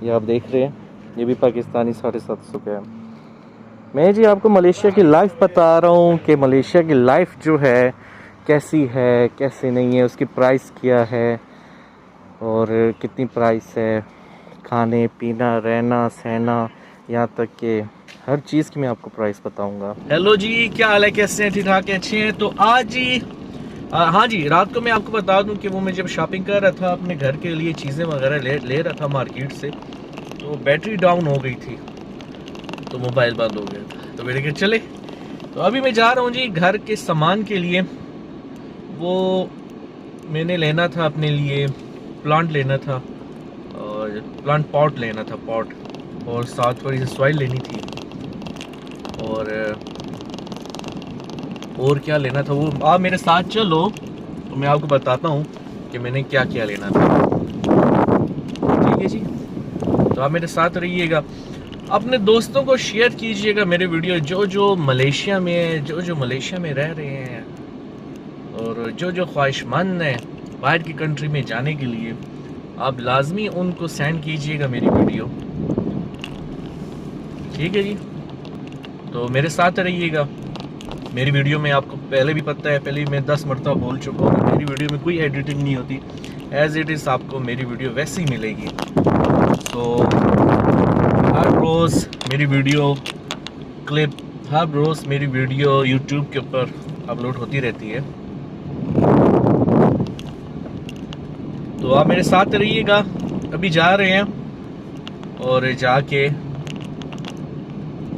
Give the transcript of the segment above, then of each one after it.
ये आप देख रहे हैं, ये भी पाकिस्तानी 750 का है। मैं जी आपको मलेशिया की लाइफ बता रहा हूँ कि मलेशिया की लाइफ जो है कैसी है कैसी नहीं है, उसकी प्राइस क्या है और कितनी प्राइस है, खाने पीना रहना सहना, यहाँ तक कि हर चीज़ की मैं आपको प्राइस बताऊंगा। हेलो जी, क्या हाल है? कैसे हैं? ठीक ठाक हैं? अच्छे हैं? तो आज जी हाँ जी, रात को मैं आपको बता दूं कि वो मैं जब शॉपिंग कर रहा था अपने घर के लिए चीज़ें वगैरह ले रहा था मार्केट से, तो बैटरी डाउन हो गई थी, तो मोबाइल बंद हो गया था। तो मैंने कहा चले, तो अभी मैं जा रहा हूँ जी घर के सामान के लिए। वो मैंने लेना था अपने लिए, प्लांट लेना था और प्लांट पॉट लेना था, पॉट, और साथ थोड़ी सी सॉइल लेनी थी और क्या लेना था। वो आप मेरे साथ चलो तो मैं आपको बताता हूँ कि मैंने क्या क्या लेना था। ठीक है जी, तो आप मेरे साथ रहिएगा, अपने दोस्तों को शेयर कीजिएगा मेरे वीडियो, जो जो मलेशिया में है, जो जो मलेशिया में रह रहे हैं और जो जो ख्वाहिशमंद हैं बाहर की कंट्री में जाने के लिए, आप लाजमी उनको सेंड कीजिएगा मेरी वीडियो। ठीक है जी, तो मेरे साथ रहिएगा। मेरी वीडियो में आपको पहले भी पता है, पहले भी मैं 10 मरतबा बोल चुका हूँ, मेरी वीडियो में कोई एडिटिंग नहीं होती, एज इट इज़ आपको मेरी वीडियो वैसे ही मिलेगी। तो हर रोज़ मेरी वीडियो क्लिप, हर रोज़ मेरी वीडियो यूट्यूब के ऊपर अपलोड होती रहती है। तो आप मेरे साथ रहिएगा, अभी जा रहे हैं और जाके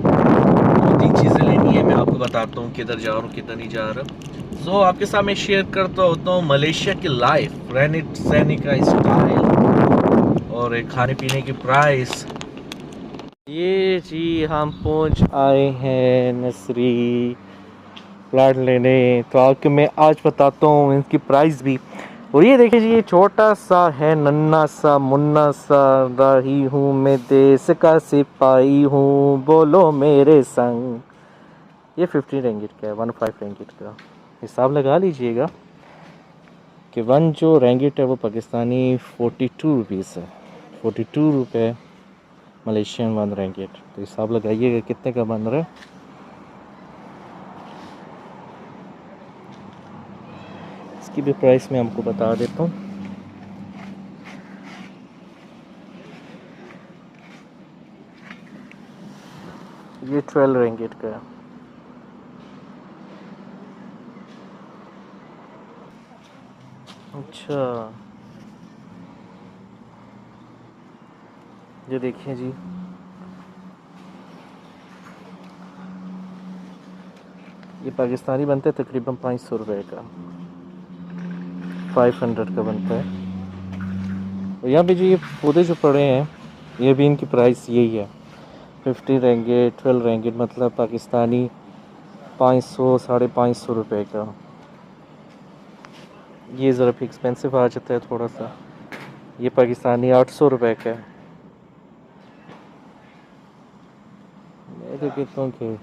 2-3 चीज़ें लेनी है। मैं आपको बताता हूँ किधर जा रहा हूँ किधर नहीं जा रहा। सो आपके साथ मैं शेयर करता होता हूँ मलेशिया की लाइफ, रहने सहने का स्टाइल और खाने पीने की प्राइस। ये जी हम पहुंच आए हैं नसरी प्लाट लेने, तो आपको मैं आज बताता हूँ इनकी प्राइस भी। और ये देखिए जी, ये छोटा सा है, नन्ना सा मुन्ना सा, राही हूँ मैं देश का सिपाही हूँ, बोलो मेरे संग। ये 15 रिंगिट का है, 15 रिंगिट का। हिसाब लगा लीजिएगा कि वन जो रिंगिट है वो पाकिस्तानी 42 रुपीज़ है, 42 रुपये मलेशियन वन रिंगिट। तो हिसाब लगाइएगा कितने का बन रहा है। इसकी भी प्राइस मैं आपको बता देता हूँ। ये 12 रिंगिट का है। अच्छा, ये देखिए जी, ये पाकिस्तानी बनता है तकरीबन 500 रुपये का, 500 का बनता है। और यहाँ पे जी ये पौधे जो पड़े हैं, ये भी इनकी प्राइस यही है, 50 रिंगिट, 12 रिंगिट, मतलब पाकिस्तानी 500 550 रुपये का। ये ज़रा एक्सपेंसिव आ जाता है थोड़ा सा, ये पाकिस्तानी 800 रुपये का है। मैं तो कहता हूँ कि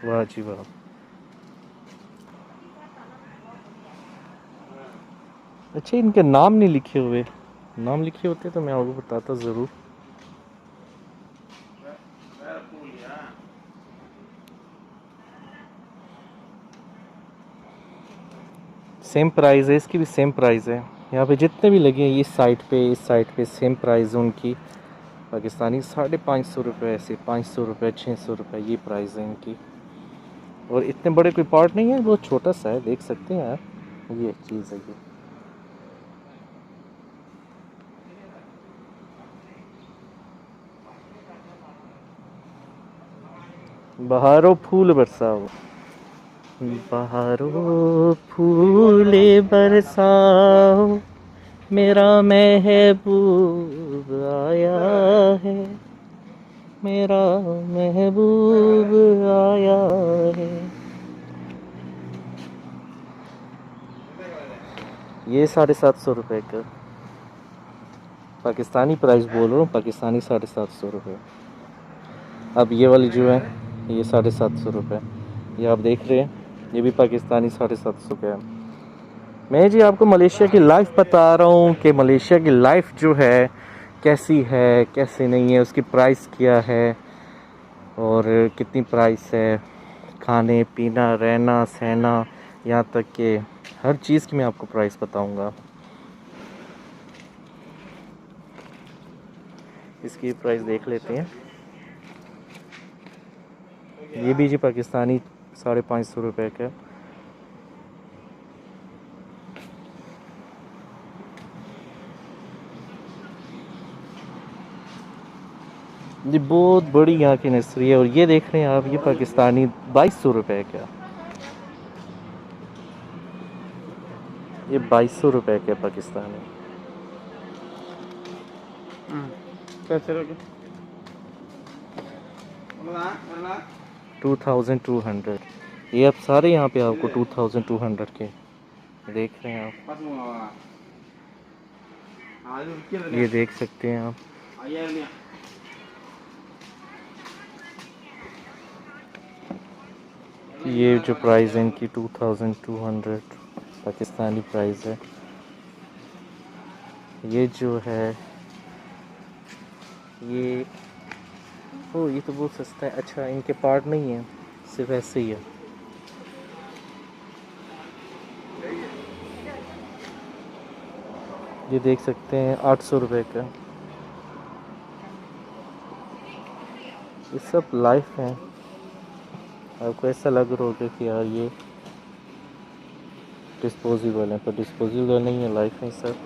वाह जी वाह। अच्छा, इनके नाम नहीं लिखे हुए, नाम लिखे होते तो मैं आपको बताता ज़रूर। सेम प्राइस है, इसकी भी सेम प्राइस है। यहाँ पे जितने भी लगे हैं, इस साइड पे सेम प्राइस है उनकी। पाकिस्तानी 550 रुपये, ऐसे 500 रुपये, 600 रुपये, ये प्राइस है इनकी। और इतने बड़े कोई पार्ट नहीं है, बहुत छोटा सा है, देख सकते हैं आप, ये चीज़ है ये। बहारो फूल बरसाओ, बहारो फूल बरसाओ, मेरा महबूब आया है, मेरा महबूब आया है। ये 750 रुपये का, पाकिस्तानी प्राइस बोल रहा हूँ, पाकिस्तानी 750 रुपये। अब ये वाली जो है ये 750 रुपये, ये आप देख रहे हैं, ये भी पाकिस्तानी 750 का है। मैं जी आपको मलेशिया की लाइफ बता रहा हूँ कि मलेशिया की लाइफ जो है कैसी है कैसी नहीं है, उसकी प्राइस क्या है और कितनी प्राइस है, खाने पीना रहना सहना, यहाँ तक कि हर चीज़ की मैं आपको प्राइस बताऊँगा। इसकी प्राइस देख लेते हैं। ये भी जी पाकिस्तानी 550 रुपये का। ये बहुत बड़ी यहाँ की नर्सरी है। और ये देख रहे हैं आप, ये पाकिस्तानी 2200 रुपये का। ये 2200 रुपये का पाकिस्तानी। कैसे 2200। ये अब सारे यहाँ पे आपको 2200 के देख रहे हैं आप। ये देख सकते हैं आप। ये जो प्राइस है इनकी 2200 पाकिस्तानी प्राइस है। ये जो है ये ये तो बहुत सस्ता है। अच्छा, इनके पार्ट नहीं है, सिर्फ ऐसे ही है। ये देख सकते हैं 800 रुपये का। ये सब लाइफ है। आपको ऐसा लग रहा होगा कि यार ये डिस्पोजेबल है, पर डिस्पोजेबल नहीं है, लाइफ है सब।